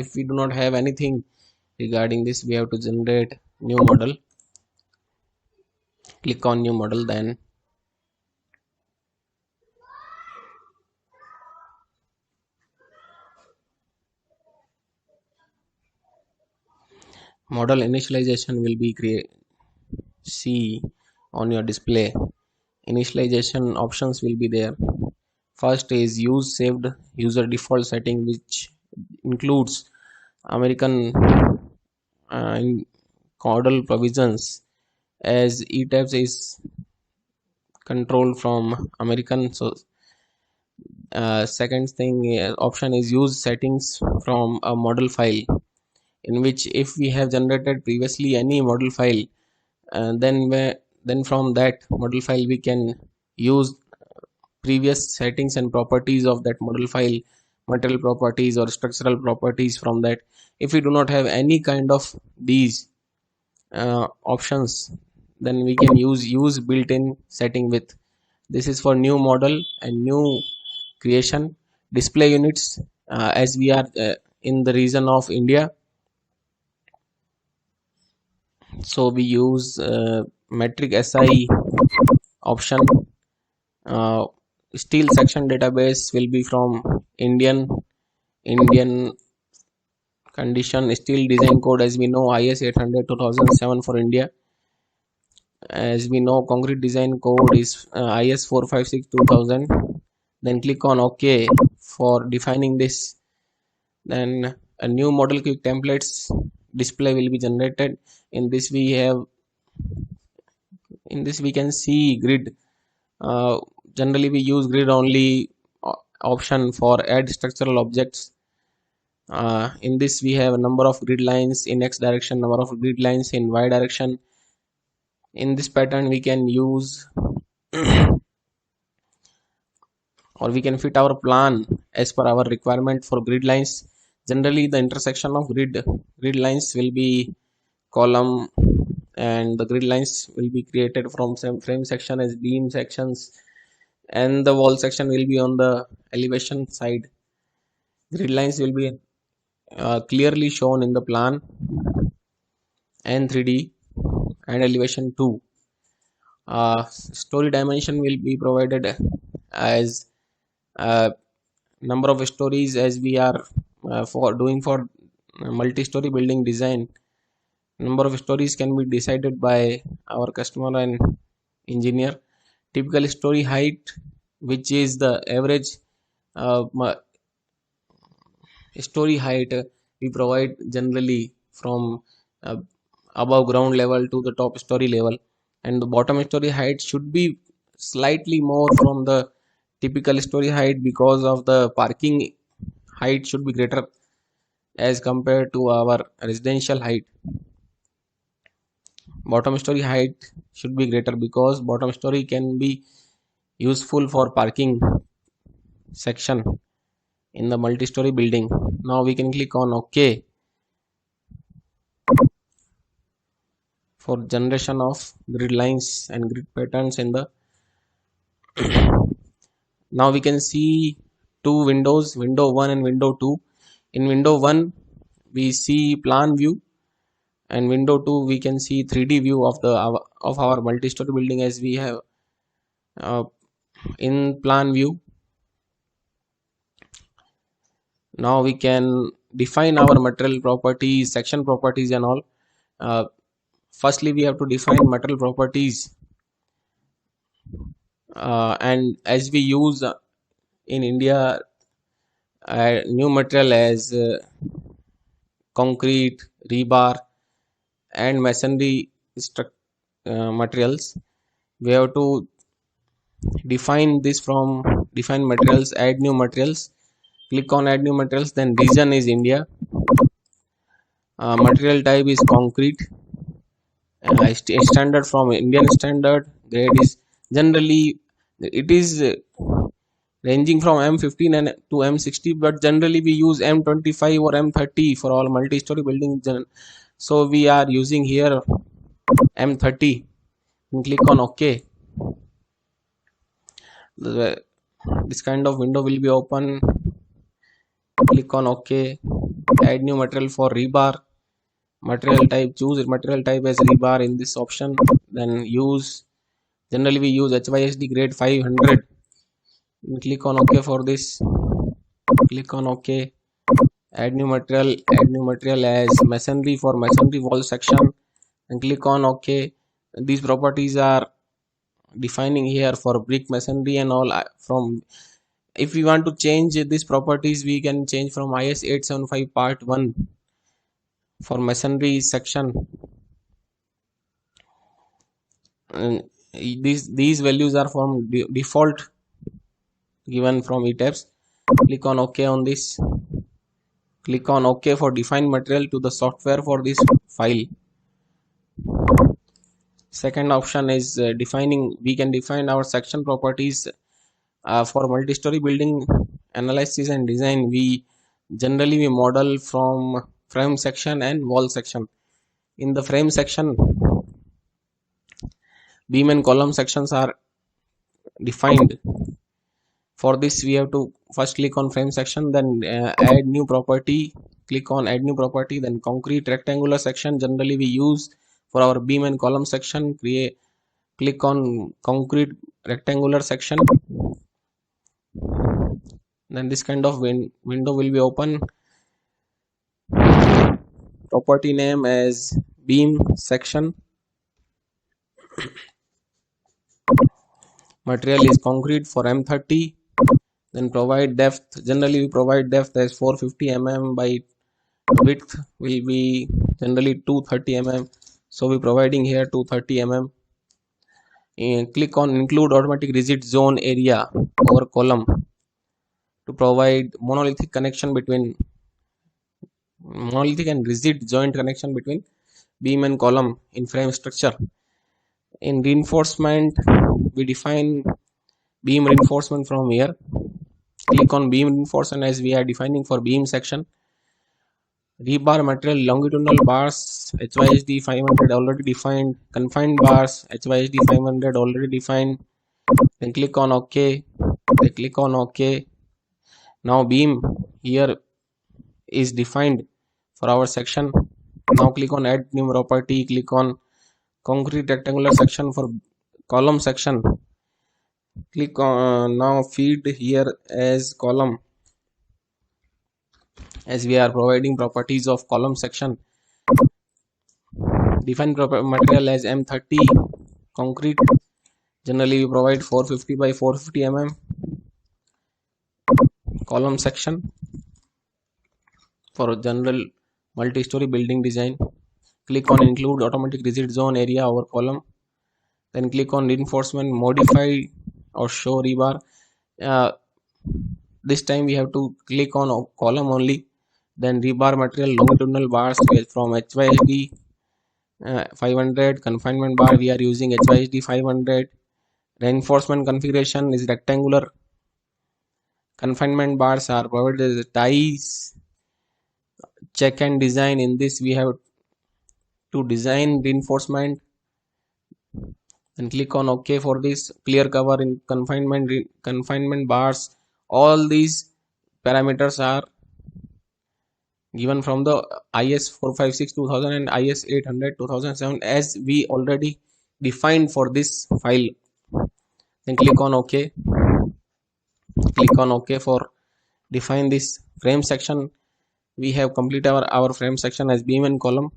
if we do not have anything regarding this, we have to generate new model. Click on new model, then model initialization will be see on your display. Initialization options will be there. First is use saved user default setting, which includes American caudal provisions, as ETABS is controlled from American. So second thing, option is use settings from a model file, in which if we have generated previously any model file, then from that model file we can use previous settings and properties of that model file, material properties or structural properties from that. If we do not have any kind of these options, then we can use built-in setting with. This is for new model and new creation. Display units, as we are in the region of India, so we use metric SI option. Steel section database will be from Indian condition. Steel design code, as we know, IS 800 2007 for India. As we know, concrete design code is IS 456 2000. Then click on OK for defining this. Then a new model quick templates display will be generated. In this we can see grid. Generally we use grid only option for add structural objects. In this we have a number of grid lines in X direction, number of grid lines in Y direction. In this pattern we can use or we can fit our plan as per our requirement for grid lines. Generally the intersection of grid lines will be column, and the grid lines will be created from some frame section as beam sections, and the wall section will be on the elevation side. Grid lines will be clearly shown in the plan and 3D and elevation 2. Story dimension will be provided as number of stories, as we are for multi-story building design. Number of stories can be decided by our customer and engineer. Typical story height, which is the average story height we provide generally from above ground level to the top story level, and the bottom story height should be slightly more from the typical story height, because of the parking height should be greater as compared to our residential height. Bottom story height should be greater because bottom story can be useful for parking section in the multi-story building. Now we can click on OK for generation of grid lines and grid patterns in the now we can see two windows, window 1 and window 2. In window 1 we see plan view, and window 2 we can see 3D view of our multi-story building, as we have in plan view. Now we can define our material properties, section properties and all. Firstly we have to define material properties, and as we use in India new material as concrete, rebar and masonry materials, we have to define this from define materials, add new materials. Click on add new materials, then region is India, material type is concrete, standard from Indian standard, grade is generally it is ranging from M15 and to M60, but generally we use M25 or M30 for all multi-story buildings. So we are using here M30. Click on OK. This kind of window will be open. Click on OK. add new material for rebar. Material type, choose material type as rebar in this option. Then use, generally we use HYSD grade 500. Click on OK for this. Click on OK. Add new material as masonry for masonry wall section, and click on OK. These properties are defining here for brick masonry and all. From if we want to change these properties, we can change from IS 875 part 1 for masonry section, and these values are from default given from ETABS. Click on OK on this. Click on OK for define material to the software for this file. Second option is defining. We can define our section properties for multi-story building analysis and design. We generally model from frame section and wall section. In the frame section, beam and column sections are defined. For this, we have to first click on frame section, then add new property. Click on add new property, then concrete rectangular section. Generally, we use for our beam and column section. Click on concrete rectangular section. Then this kind of window will be open. Property name as beam section. Material is concrete for M30. Then provide depth. Generally, we provide depth as 450 mm by width will be generally 230 mm. So we providing here 230 mm. And click on include automatic rigid zone area over column to provide monolithic and rigid joint connection between beam and column in frame structure. In reinforcement, we define beam reinforcement from here. Click on beam reinforcement as we are defining for beam section. Rebar material longitudinal bars HYSD 500 already defined. Confined bars HYSD 500 already defined. Then click on OK. Then click on OK. Now beam here is defined for our section. Now click on add new property. Click on concrete rectangular section for column section. Click on now feed here as column, as we are providing properties of column section. Define material as M30 concrete. Generally we provide 450 by 450 mm. Column section for general multi-story building design. Click on include automatic rigid zone area over column. Then click on reinforcement, modify or show rebar. This time we have to click on column only. Then rebar material longitudinal bars from HYSD 500. Confinement bar we are using HYSD 500. Reinforcement configuration is rectangular. Confinement bars are provided as ties. Check and design. In this we have to design reinforcement. Then click on OK for this. Clear cover in confinement bars. All these parameters are given from the IS 456 2000 and IS 800 2007 as we already defined for this file. Then click on OK. Click on OK for define this frame section. We have completed our frame section as beam and column.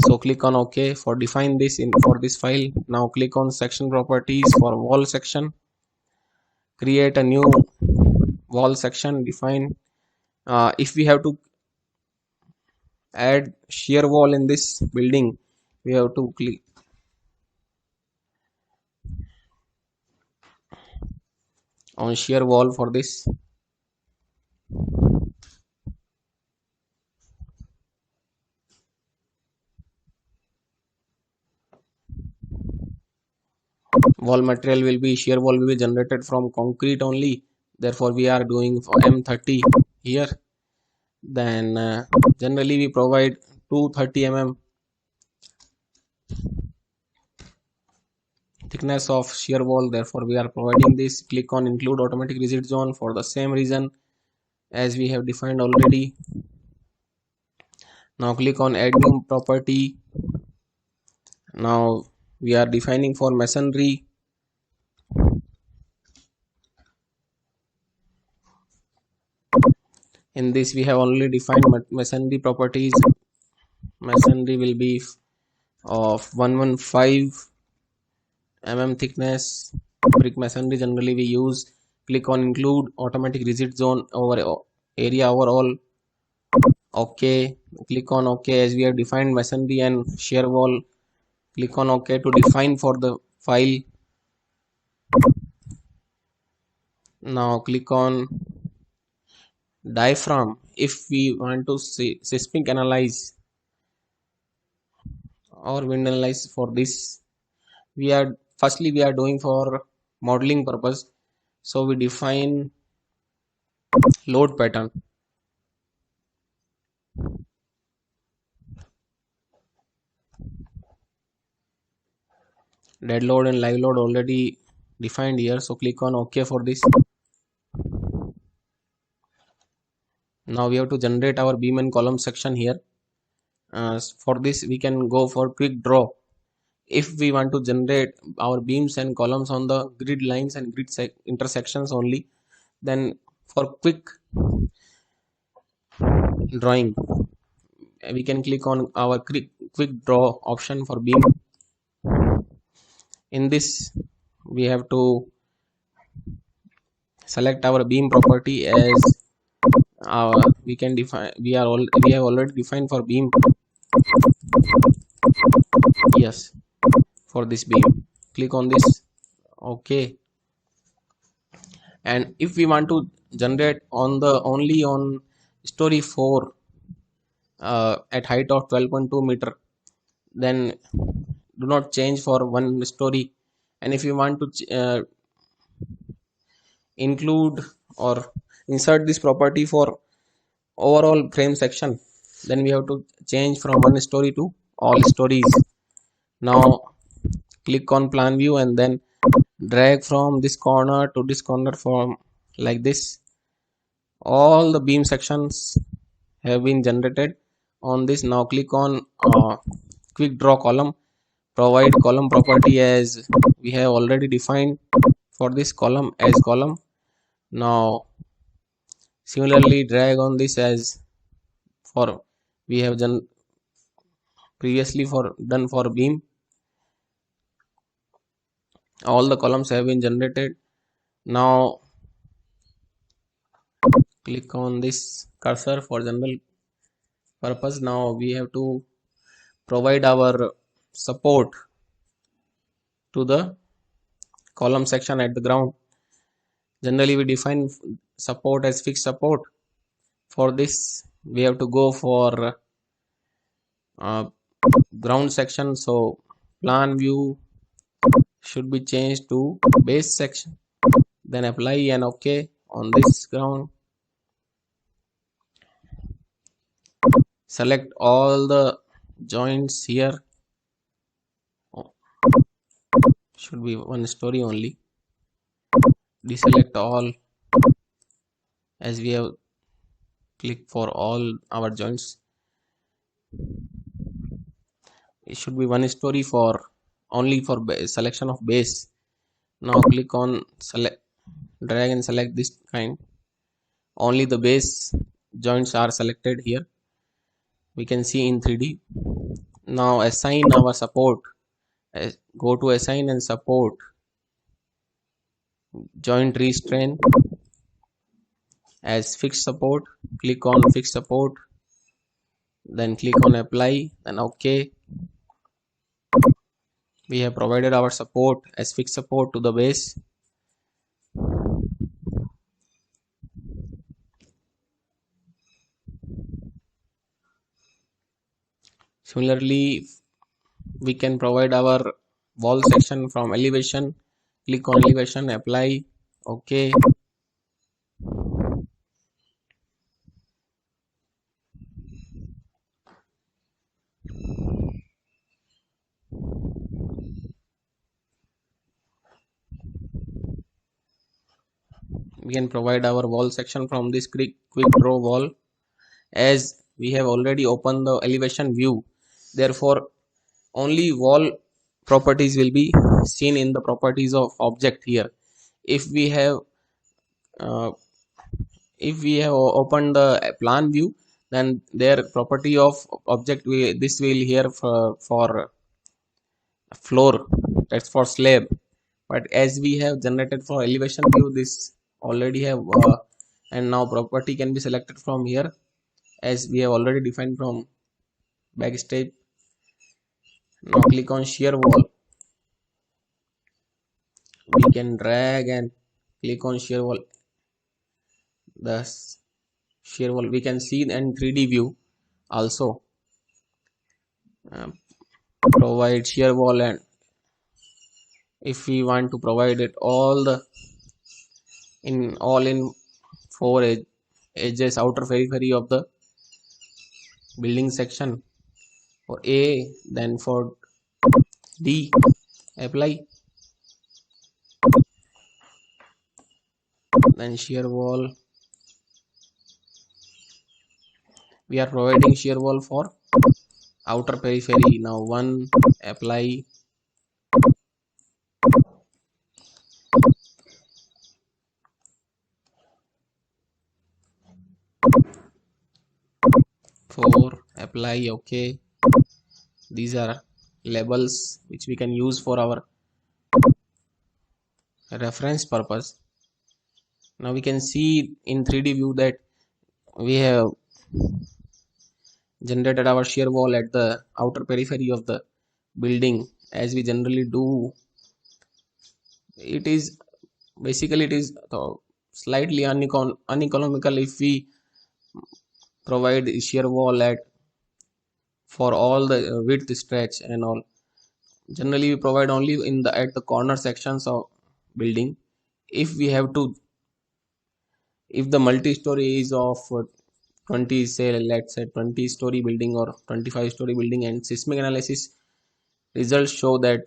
So click on OK for define this for this file. Now click on section properties for wall section. Create a new wall section. Define. If we have to add shear wall in this building, we have to click on shear wall for this. Wall material will be shear wall will be generated from concrete only. Therefore, we are doing for M30 here. Then generally we provide 230 mm thickness of shear wall. Therefore, we are providing this. Click on include automatic rigid zone for the same reason as we have defined already. Now click on add new property. Now we are defining for masonry. In this we have already defined masonry properties. Masonry will be of 115 mm thickness. Brick masonry generally we use. Click on include automatic rigid zone over area overall. OK. Click on OK as we have defined masonry and shear wall. Click on OK to define for the file. Now click on diaphragm. If we want to seismic analyze or wind analyze, for this we are doing for modeling purpose, so we define load pattern. Dead load and live load already defined here, so click on OK for this. Now we have to generate our beam and column section here. For this we can go for quick draw. If we want to generate our beams and columns on the grid lines and grid intersections only, then for quick drawing we can click on our quick draw option for beam. In this we have to select our beam property as we have already defined for beam. Yes, for this beam click on this. OK. And if we want to generate on the only on story 4 at height of 12.2 meter, then do not change for one story. And if you want to include or insert this property for overall frame section, then we have to change from one story to all stories. Now click on plan view and then drag from this corner to this corner from like this. All the beam sections have been generated on this. Now click on quick draw column. Provide column property as we have already defined for this column as column. Now similarly drag on this as for we have done previously done for beam. All the columns have been generated. Now click on this cursor for general purpose. Now we have to provide our support to the column section at the ground. Generally we define support as fixed support. For this we have to go for ground section, so plan view should be changed to base section, then apply and OK on this ground. Select all the joints here, should be one story only. Deselect all as we have clicked for all our joints. It should be one story for only for selection of base. Now click on select, drag and select this kind. Only the base joints are selected here, we can see in 3D. Now assign our support. Go to assign and support, joint restrain as fixed support. Click on fixed support, then click on apply and OK. We have provided our support as fixed support to the base. Similarly we can provide our wall section from elevation. Click on elevation, apply, OK. We can provide our wall section from this quick draw wall as we have already opened the elevation view, therefore only wall properties will be seen in the properties of object here. If we have uh, opened the plan view, then their property of object this will here for floor, that's for slab. But as we have generated for elevation view, this already have and now property can be selected from here, as we have already defined from backstage. Now click on shear wall, we can drag and click on shear wall. The shear wall we can see in 3D view also. uh, Provide shear wall, and if we want to provide it all in four edges, outer periphery of the building section for A, then for D, apply, then shear wall. We are providing shear wall for outer periphery. Now 1, apply, 4, apply, okay. These are labels which we can use for our reference purpose. Now we can see in 3D view that we have generated our shear wall at the outer periphery of the building, as we generally do. It is basically, it is slightly uneconomical if we provide shear wall at for all the width stretch and all. Generally we provide only in the at the corner sections of building. If we have to, if the multi-story is of 20, say let's say 20-story building or 25-story building, and seismic analysis results show that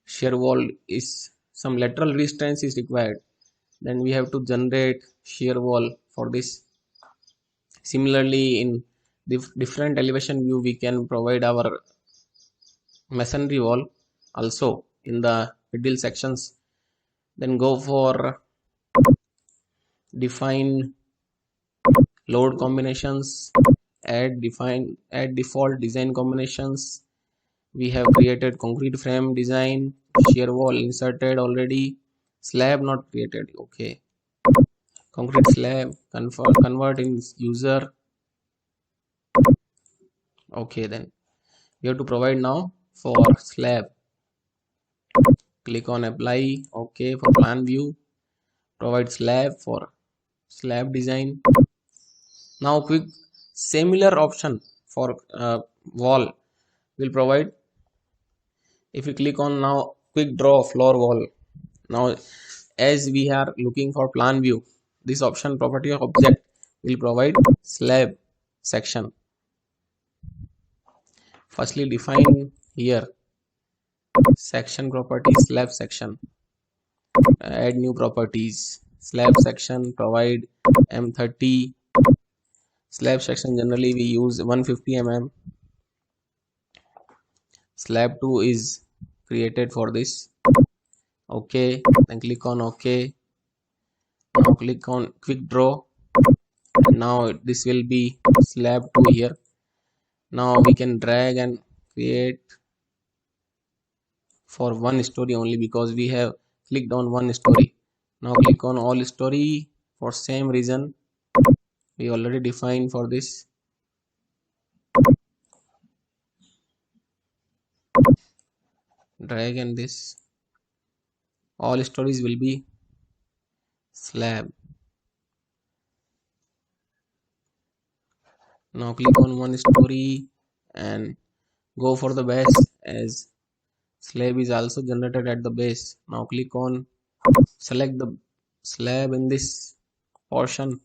shear wall is some lateral resistance is required, then we have to generate shear wall for this. Similarly, in different elevation view, we can provide our masonry wall also in the middle sections. Then go for define load combinations, add default design combinations. We have created concrete frame design, shear wall inserted already, slab not created, okay. Concrete slab, convert in user, okay. Then we have to provide now for slab. Click on apply, okay. For plan view, provide slab for slab design. Now quick similar option for wall will provide. If we click on now quick draw floor wall, now as we are looking for plan view, this option property of object will provide slab section. Firstly define here section property slab section, add new properties, slab section, provide M30. Slab section generally we use 150 mm. Slab 2 is created for this, okay. Then click on ok. Now click on quick draw, and now this will be slab 2 here. Now we can drag and create for one story only, because we have clicked on one story. Now click on all story for same reason we already defined for this. Drag, and this all stories will be slab. Now click on one story and go for the base, as slab is also generated at the base. Now click on select the slab in this portion.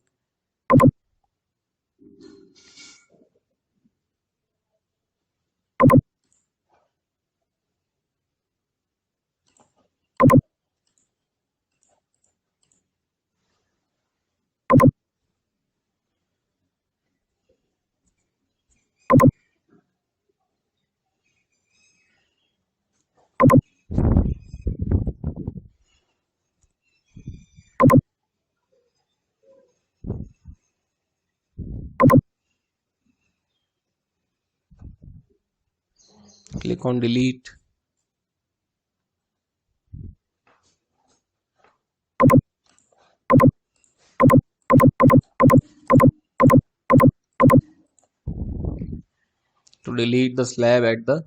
Click on delete. To delete the slab at the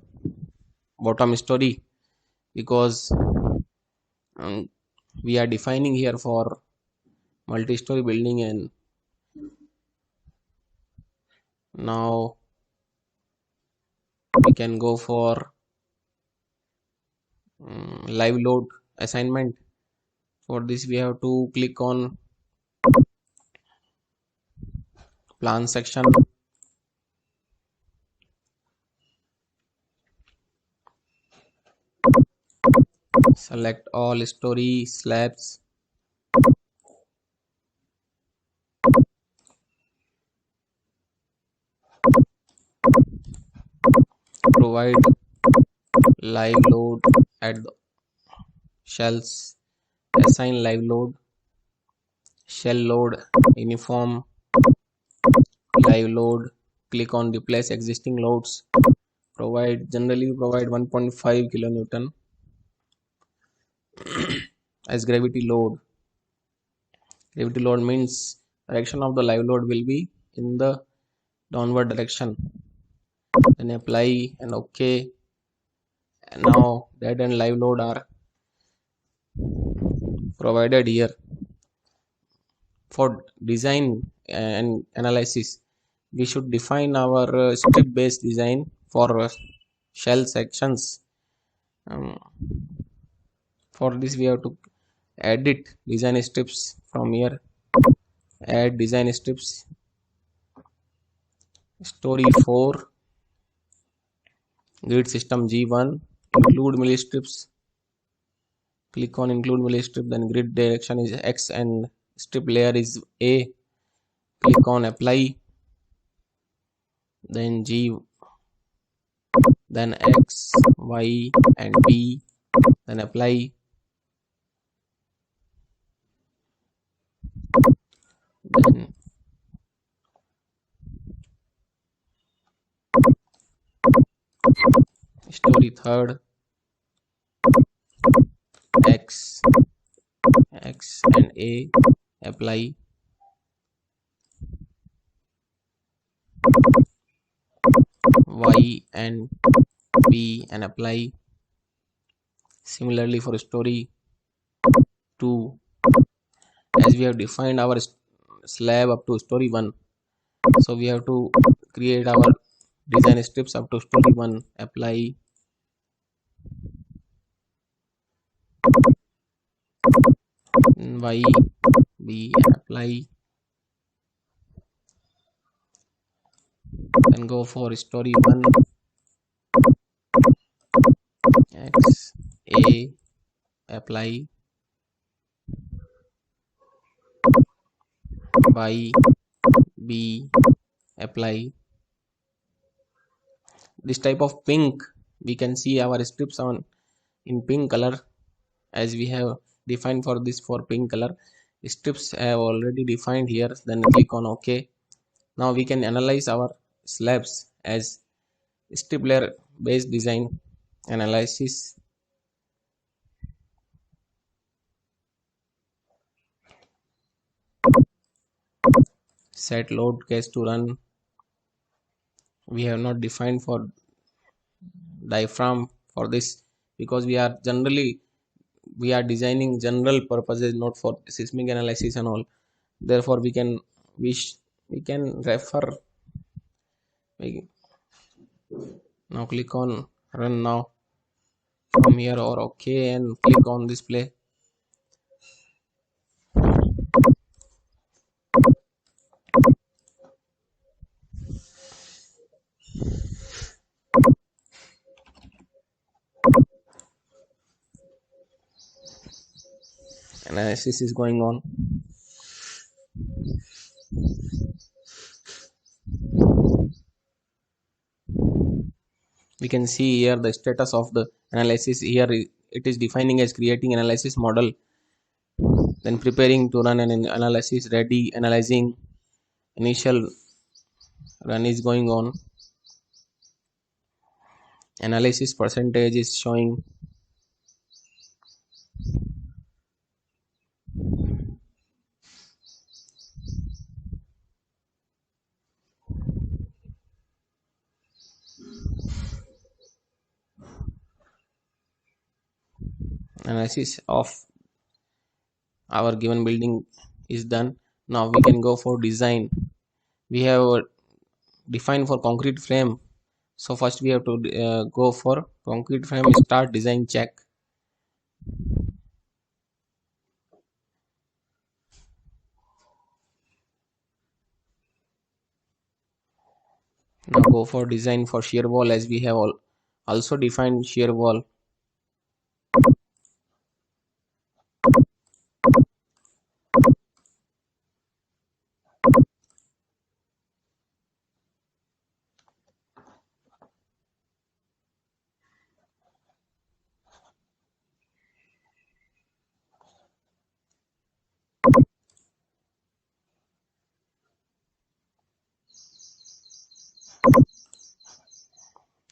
bottom story, because um, we are defining here for multi-story building, and now we can go for live load assignment. For this we have to click on plan section, select all story slabs, provide live load at the shells, assign live load, shell load uniform, live load, click on replace existing loads, generally provide 1.5 kilonewton as gravity load. Gravity load means direction of the live load will be in the downward direction. Then apply and OK. And now dead and live load are provided here. For design and analysis, we should define our strip based design for shell sections. For this we have to edit design strips from here. Add design strips, story 4, grid system G1, include milli strips. Click on include milli strip, then grid direction is X and strip layer is A. Click on apply, then G, then X, Y and B, then apply. Then story third, X and A, apply. Y and B and apply. Similarly for story 2, as we have defined our slab up to story 1, so we have to create our design strips up to story 1. Apply, Y, B and apply, then go for story 1, X, A, apply, Y, B, apply. This type of pink, we can see our strips on in pink color, as we have defined for this. For pink color strips have already defined here. Then click on OK. Now we can analyze our slabs as strip layer based design analysis. Set load cache to run. We have not defined for diaphragm for this, because we are designing general purposes, not for seismic analysis and all. Therefore we can refer. Now click on run now from here, or OK, and click on display. Analysis is going on. We can see here the status of the analysis. Here it is defining as creating analysis model, then preparing to run an analysis, ready, analyzing, initial run is going on. Analysis percentage is showing. Analysis of our given building is done. Now we can go for design. We have defined for concrete frame, so first we have to go for concrete frame, start design check. Now go for design for shear wall, as we have also defined shear wall.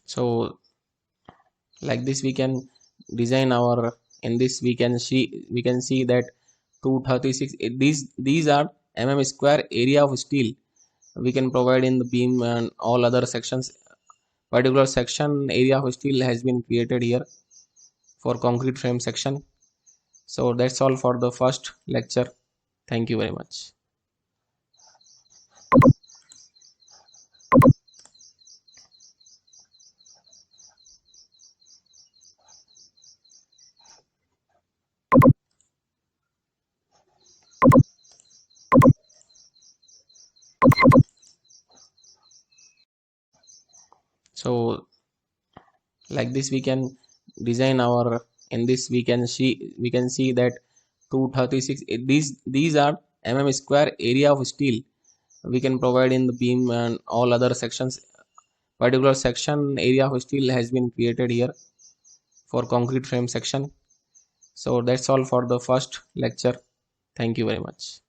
So like this we can design our, in this we can see that 236, these are square area of steel we can provide in the beam, and all other sections. Particular section area of steel has been created here for concrete frame section. So that's all for the first lecture. Thank you very much. So like this we can design our, in this we can see that 236, these are square area of steel we can provide in the beam, and all other sections. Particular section area of steel has been created here for concrete frame section. So that's all for the first lecture. Thank you very much.